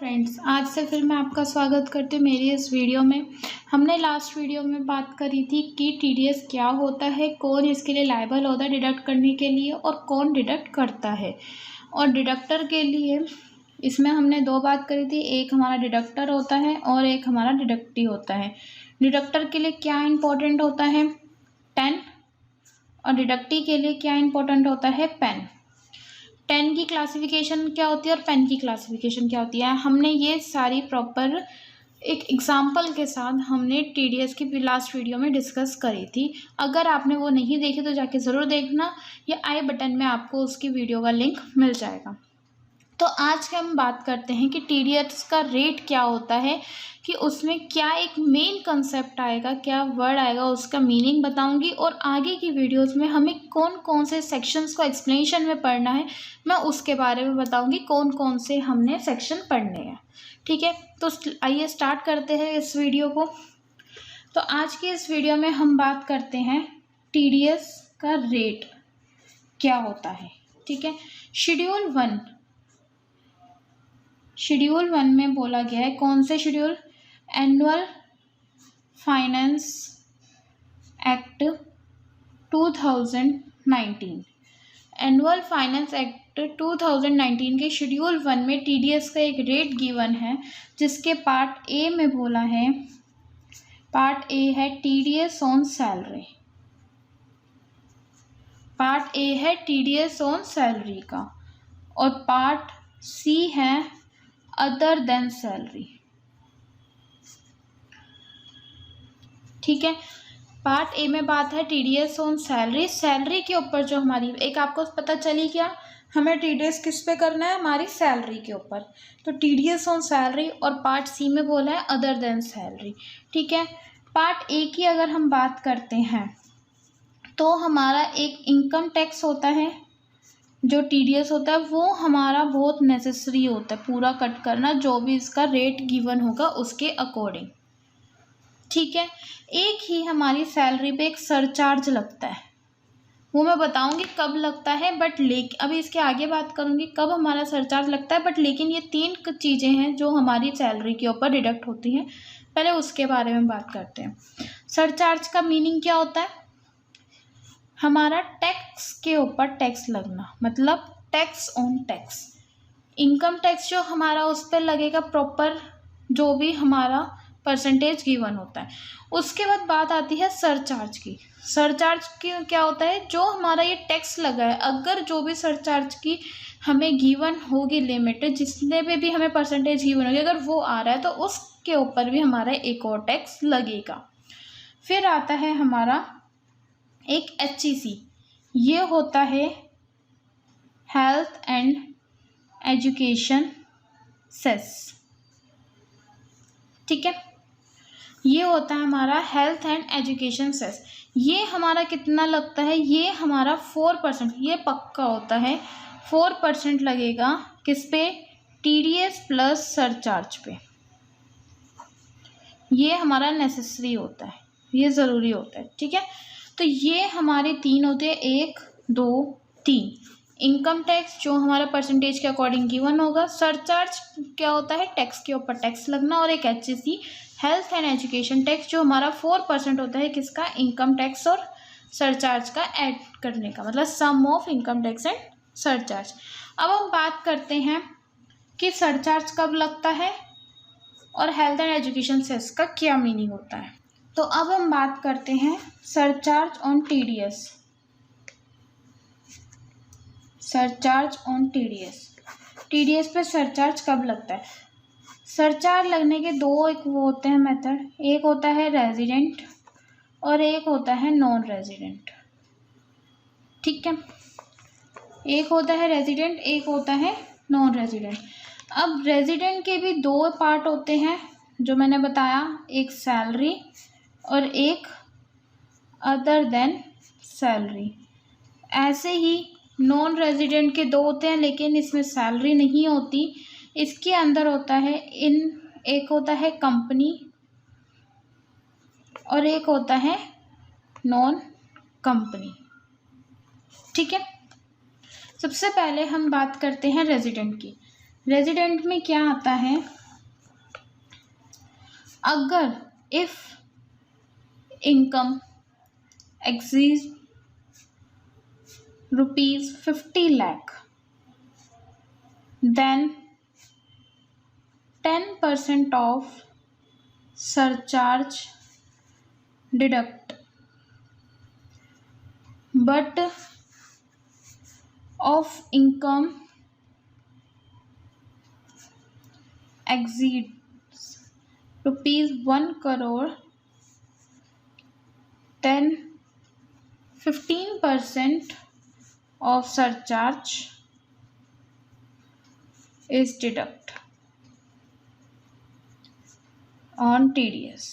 Friends, आज से फिर मैं आपका स्वागत करती हूँ मेरी इस वीडियो में। हमने लास्ट वीडियो में बात करी थी कि टीडीएस क्या होता है, कौन इसके लिए लायबल होता है डिडक्ट करने के लिए और कौन डिडक्ट करता है। और डिडक्टर के लिए इसमें हमने दो बात करी थी, एक हमारा डिडक्टर होता है और एक हमारा डिडक्टी होता है। डिडक्टर के लिए क्या इम्पोर्टेंट होता है, 10, और डिडक्टी के लिए क्या इम्पोर्टेंट होता है, पेन। 10 की क्लासिफिकेशन क्या होती है और पेन की क्लासिफिकेशन क्या होती है, हमने ये सारी प्रॉपर एक एग्जाम्पल के साथ हमने टीडीएस की लास्ट वीडियो में डिस्कस करी थी। अगर आपने वो नहीं देखी तो जाके ज़रूर देखना, या आई बटन में आपको उसकी वीडियो का लिंक मिल जाएगा। तो आज के हम बात करते हैं कि टीडीएस का रेट क्या होता है, कि उसमें क्या एक मेन कंसेप्ट आएगा, क्या वर्ड आएगा, उसका मीनिंग बताऊंगी। और आगे की वीडियोस में हमें कौन कौन से सेक्शंस को एक्सप्लेनेशन में पढ़ना है मैं उसके बारे में बताऊंगी, कौन कौन से हमने सेक्शन पढ़ने हैं। ठीक है, तो आइए स्टार्ट करते हैं इस वीडियो को। तो आज की इस वीडियो में हम बात करते हैं टीडीएस का रेट क्या होता है। ठीक है, शेड्यूल 1 में बोला गया है, कौन से schedule, annual finance act 2019। Annual finance act 2019 के शेड्यूल 1 में टीडीएस का एक रेट गिवन है, जिसके पार्ट ए में बोला है, पार्ट ए है TDS on salary. Part A है टीडीएस ऑन सैलरी का, और पार्ट सी है अदर देन सैलरी। ठीक है, पार्ट ए में बात है टीडीएस ऑन सैलरी। सैलरी के ऊपर जो हमारी, एक आपको पता चली क्या, हमें टीडीएस किस पे करना है, हमारी सैलरी के ऊपर। तो टीडीएस ऑन सैलरी, और पार्ट सी में बोला है अदर देन सैलरी। ठीक है, पार्ट ए की अगर हम बात करते हैं तो हमारा एक इनकम टैक्स होता है, जो टीडीएस होता है वो हमारा बहुत नेसेसरी होता है पूरा कट करना, जो भी इसका रेट गिवन होगा उसके अकॉर्डिंग। ठीक है, एक ही हमारी सैलरी पे एक सरचार्ज लगता है, वो मैं बताऊंगी कब लगता है, बट अभी इसके आगे बात करूंगी कब हमारा सरचार्ज लगता है। बट लेकिन ये 3 चीज़ें हैं जो हमारी सैलरी के ऊपर डिडक्ट होती हैं, पहले उसके बारे में बात करते हैं। सरचार्ज का मीनिंग क्या होता है, हमारा टैक्स के ऊपर टैक्स लगना, मतलब tax on tax. Income tax जो हमारा उस पर लगेगा प्रॉपर, जो भी हमारा परसेंटेज गिवन होता है। उसके बाद बात आती है सरचार्ज की। सरचार्ज की क्या होता है, जो हमारा ये टैक्स लगा है, अगर जो भी सरचार्ज की हमें गिवन होगी लिमिट, जिसने पे भी हमें परसेंटेज गिवन होगी, अगर वो आ रहा है तो उसके ऊपर भी हमारा एक और टैक्स लगेगा। फिर आता है हमारा एक HEC, ये होता है हेल्थ एंड एजुकेशन सेस। ठीक है, ये होता है हमारा हेल्थ एंड एजुकेशन सेस। ये हमारा कितना लगता है, ये हमारा 4%, ये पक्का होता है 4% लगेगा किस पे, टीडीएस प्लस सरचार्ज पे। ये हमारा नेसेसरी होता है, ये ज़रूरी होता है। ठीक है, तो ये हमारे 3 होते हैं, 1 2 3। इनकम टैक्स जो हमारा परसेंटेज के अकॉर्डिंग गिवन होगा, सरचार्ज क्या होता है, टैक्स के ऊपर टैक्स लगना, और एक HEC health and education tax जो हमारा 4% होता है, किसका, इनकम टैक्स और सरचार्ज का ऐड करने का, मतलब sum of income tax and surcharge. अब हम बात करते हैं कि सरचार्ज कब लगता है और हेल्थ एंड एजुकेशन सेस का क्या मीनिंग होता है। तो अब हम बात करते हैं surcharge on TDS. Surcharge on TDS पे सरचार्ज कब लगता है। सरचार्ज लगने के दो एक वो होते हैं मेथड, एक होता है रेजिडेंट और एक होता है नॉन रेजिडेंट। ठीक है, एक होता है रेजिडेंट, एक होता है नॉन रेजिडेंट। अब रेजिडेंट के भी 2 पार्ट होते हैं जो मैंने बताया, एक सैलरी और एक अदर देन सैलरी। ऐसे ही नॉन रेजिडेंट के 2 होते हैं, लेकिन इसमें सैलरी नहीं होती। इसके अंदर होता है एक होता है कंपनी और एक होता है नॉन कंपनी। ठीक है, सबसे पहले हम बात करते हैं रेजिडेंट की। रेजिडेंट में क्या आता है, अगर if income exceed ₹50 lakh then 10% of surcharge deduct, but of income exceeds ₹1 crore then 15% of surcharge is deduct on TDS।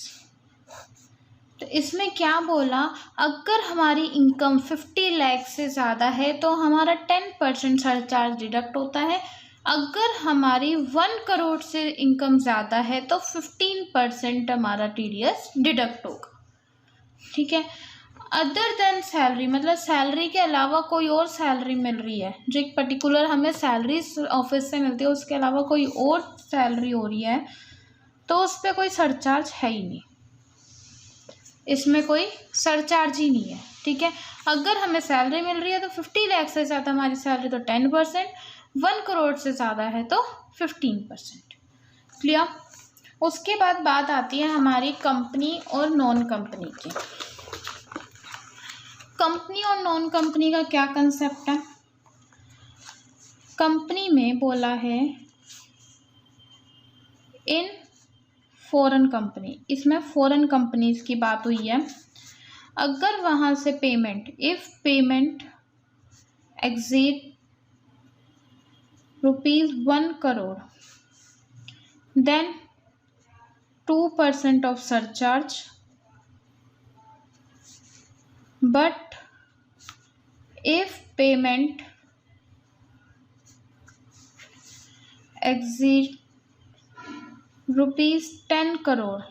तो इसमें क्या बोला, अगर हमारी इनकम 50 लाख से ज़्यादा है तो हमारा 10% सरचार्ज डिडक्ट होता है, अगर हमारी 1 करोड़ से इनकम ज़्यादा है तो 15% हमारा TDS डिडक्ट होगा। ठीक है। अदर देन सैलरी, मतलब सैलरी के अलावा कोई और सैलरी मिल रही है, जो एक पर्टिकुलर हमें सैलरी ऑफिस से मिलती है, उसके अलावा कोई और सैलरी हो रही है, तो उस पर कोई सरचार्ज है ही नहीं, इसमें कोई सरचार्ज ही नहीं है। ठीक है। अगर हमें सैलरी मिल रही है तो 50 लाख से ज़्यादा हमारी सैलरी तो 10%, 1 करोड़ से ज़्यादा है तो 15%। क्लियर। उसके बाद बात आती है हमारी कंपनी और नॉन कंपनी की। कंपनी और नॉन कंपनी का क्या कंसेप्ट है, कंपनी में बोला है इन फॉरेन कंपनी, इसमें फॉरेन कंपनीज की बात हुई है, अगर वहाँ से payment, if payment exceed ₹1 crore then 2% of surcharge, but if payment exceed ₹10 crore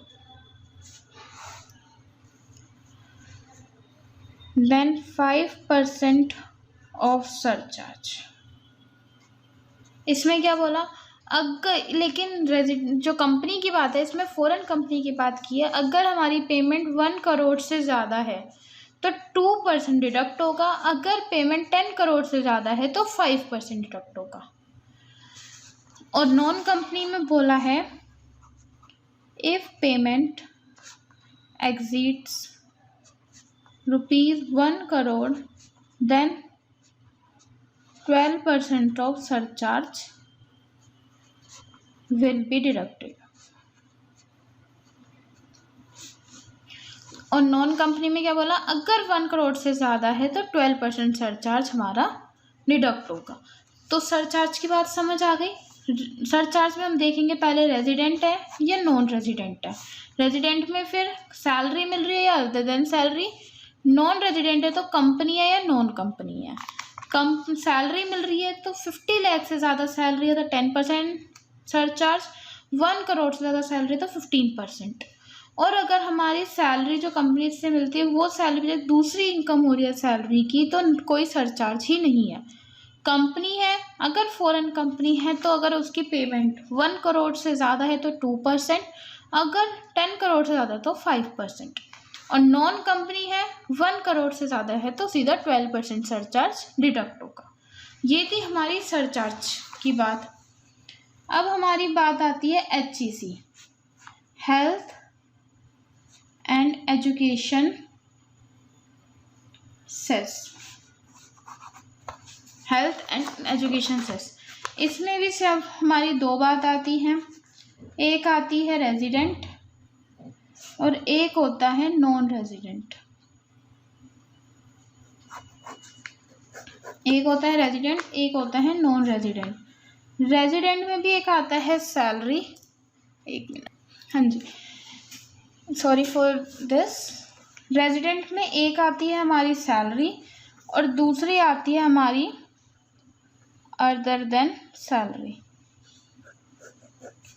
then 5% of surcharge। इसमें क्या बोला, अगर, लेकिन जो कंपनी की बात है इसमें फॉरेन कंपनी की बात की है, अगर हमारी पेमेंट 1 करोड़ से ज़्यादा है तो 2% डिडक्ट होगा, अगर पेमेंट 10 करोड़ से ज़्यादा है तो 5% डिडक्ट होगा। और नॉन कंपनी में बोला है if payment exceeds ₹1 crore then 12% of surcharge will be deducted। और नॉन कंपनी में क्या बोला, अगर 1 करोड़ से ज़्यादा है तो 12% सरचार्ज हमारा डिडक्ट होगा। तो सरचार्ज की बात समझ आ गई। सरचार्ज में हम देखेंगे पहले रेजिडेंट है या नॉन रेजिडेंट है। रेजिडेंट में फिर सैलरी मिल रही है या other than salary, non resident है तो कंपनी है या नॉन कंपनी है। कम सैलरी मिल रही है तो 50 लाख से ज़्यादा सैलरी है तो 10% सरचार्ज, 1 करोड़ से ज़्यादा सैलरी तो 15%। और अगर हमारी सैलरी जो कंपनी से मिलती है वो सैलरी दूसरी इनकम हो रही है सैलरी की तो कोई सरचार्ज ही नहीं है। कंपनी है, अगर फॉरेन कंपनी है तो अगर उसकी पेमेंट 1 करोड़ से ज़्यादा है तो 2%, अगर 10 करोड़ से ज़्यादा तो 5%, और नॉन कंपनी है 1 करोड़ से ज़्यादा है तो सीधा 12% सरचार्ज डिडक्ट होगा। ये थी हमारी सरचार्ज की बात। अब हमारी बात आती है HEC, health and education cess. Health and education cess, इसमें भी सिर्फ हमारी दो बात आती हैं, एक आती है रेजिडेंट और एक होता है नॉन रेजिडेंट। एक होता है रेजिडेंट, एक होता है नॉन रेजिडेंट। रेजिडेंट में भी एक आता है सैलरी, एक मिनट, हाँ जी, सॉरी फॉर दिस। रेजिडेंट में एक आती है हमारी सैलरी और दूसरी आती है हमारी अदर देन सैलरी।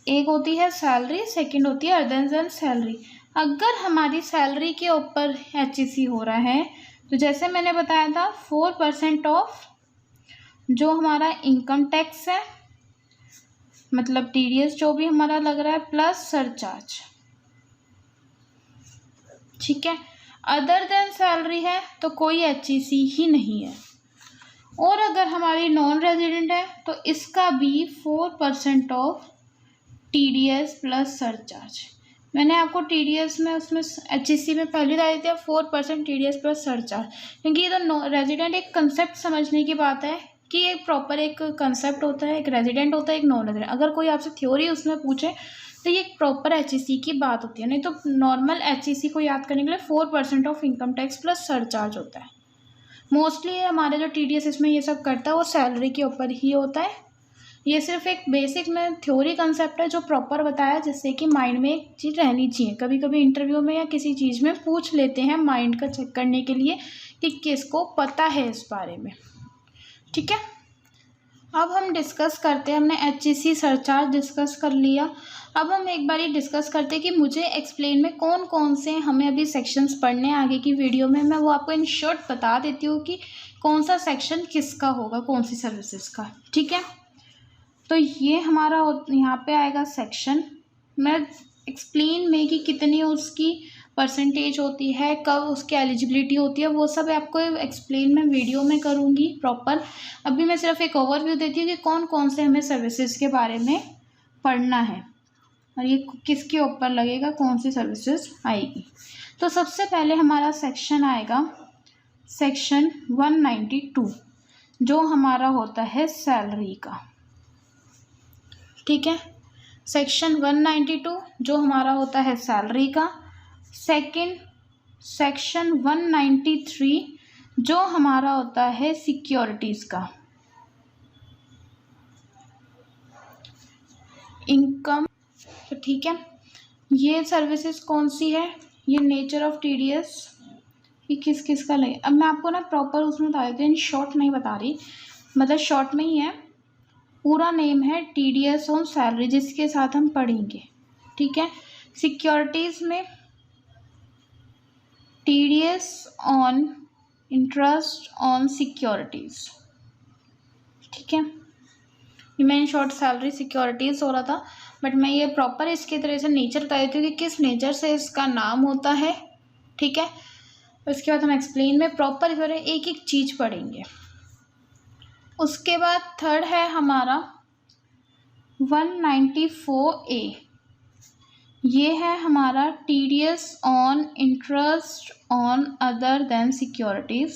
एक होती है सैलरी, सेकंड होती है अदर देन सैलरी। अगर हमारी सैलरी के ऊपर HEC हो रहा है तो जैसे मैंने बताया था 4% ऑफ जो हमारा इनकम टैक्स है मतलब टीडीएस जो भी हमारा लग रहा है प्लस सरचार्ज, ठीक है। अदर देन सैलरी है तो कोई एचईसी ही नहीं है। और अगर हमारी नॉन रेजिडेंट है तो इसका भी 4% ऑफ टीडीएस प्लस सरचार्ज। मैंने आपको टीडीएस में उसमें एचईसी में पहले बता दिया 4% टीडीएस प्लस सरचार्ज, क्योंकि ये तो रेजिडेंट एक कंसेप्ट समझने की बात है कि एक प्रॉपर एक कंसेप्ट होता है, एक रेजिडेंट होता है, एक नॉन रेजिडेंट। अगर कोई आपसे थ्योरी उसमें पूछे तो ये एक प्रॉपर एचईसी की बात होती है, नहीं तो नॉर्मल एचईसी को याद करने के लिए 4% of income tax plus surcharge होता है। मोस्टली हमारे जो टीडीएस इसमें ये सब करता है वो सैलरी के ऊपर ही होता है। ये सिर्फ एक बेसिक में थ्योरी कंसेप्ट है जो प्रॉपर बताया, जिससे कि माइंड में एक चीज़ रहनी चाहिए। कभी कभी इंटरव्यू में या किसी चीज़ में पूछ लेते हैं माइंड का चेक करने के लिए कि किसको पता है इस बारे में, ठीक है। अब हम डिस्कस करते हैं, हमने एचईसी सरचार्ज डिस्कस कर लिया। अब हम एक बार डिस्कस करते हैं कि मुझे एक्सप्लेन में कौन कौन से हमें अभी सेक्शंस पढ़ने हैं आगे की वीडियो में। मैं वो आपको इन शॉर्ट बता देती हूँ कि कौन सा सेक्शन किसका होगा, कौन सी सर्विसेज का, ठीक है। तो ये हमारा यहाँ पे आएगा सेक्शन। मैं एक्सप्लेन में कि कितनी उसकी परसेंटेज होती है, कब उसकी एलिजिबिलिटी होती है, वो सब आपको एक्सप्लेन मैं वीडियो में करूँगी प्रॉपर। अभी मैं सिर्फ एक ओवरव्यू देती हूँ कि कौन कौन से हमें सर्विसेज के बारे में पढ़ना है और ये किसके ऊपर लगेगा, कौन सी सर्विसेज आएगी। तो सबसे पहले हमारा सेक्शन आएगा सेक्शन 192 जो हमारा होता है सैलरी का, ठीक है। सेक्शन 192 जो हमारा होता है सैलरी का। सेकंड सेक्शन 193 जो हमारा होता है सिक्योरिटीज़ का, इनकम, ठीक है। ये सर्विसेज कौन सी है, ये नेचर ऑफ टीडीएस, ये किस किस का लगे। अब मैं आपको ना प्रॉपर उसमें बता देती हूँ, इन शॉर्ट नहीं बता रही, मतलब शॉर्ट में ही है। पूरा नेम है टीडीएस ऑन सैलरी, जिसके साथ हम पढ़ेंगे, ठीक है। सिक्योरिटीज़ में TDS on interest on securities, ठीक है। ये मैं इन शॉर्ट सैलरी सिक्योरिटीज़ हो रहा था, बट मैं ये प्रॉपर इसके तरह से नेचर बता देती हूँ कि किस नेचर से इसका नाम होता है, ठीक है। उसके बाद हम एक्सप्लेन में प्रॉपर इस तरह एक एक चीज़ पढ़ेंगे। उसके बाद थर्ड है हमारा 194A, ये है हमारा TDS on interest on other than securities.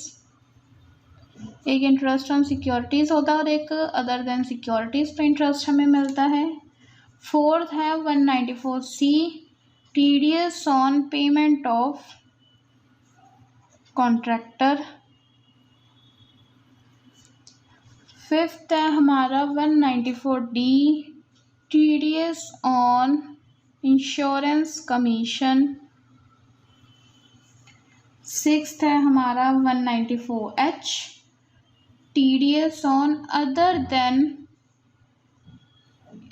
एक इंटरेस्ट ऑन सिक्योरिटीज़ होता है और एक अदर देन सिक्योरिटीज़ पे इंटरेस्ट हमें मिलता है। फोर्थ है 194C, TDS on payment of contractor. Fifth है हमारा 194D, TDS on insurance commission. Sixth है हमारा 194H, TDS on other than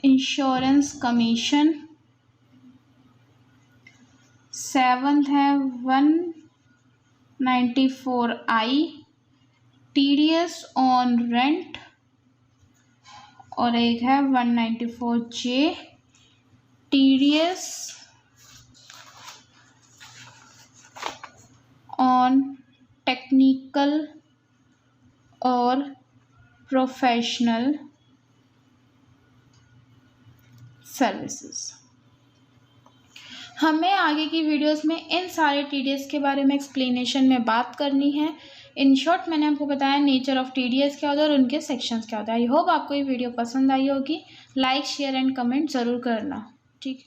insurance commission. Seventh है 194I, टीडीएस ऑन रेंट। और एक है 194J, टीडीएस ऑन टेक्निकल और प्रोफेशनल सर्विसेज। हमें आगे की वीडियोस में इन सारे टीडीएस के बारे में एक्सप्लेनेशन में बात करनी है। इन शॉर्ट मैंने आपको बताया नेचर ऑफ टीडीएस क्या होता है और उनके सेक्शंस क्या होता है। आई होप आपको ये वीडियो पसंद आई होगी। लाइक शेयर एंड कमेंट ज़रूर करना, ठीक है।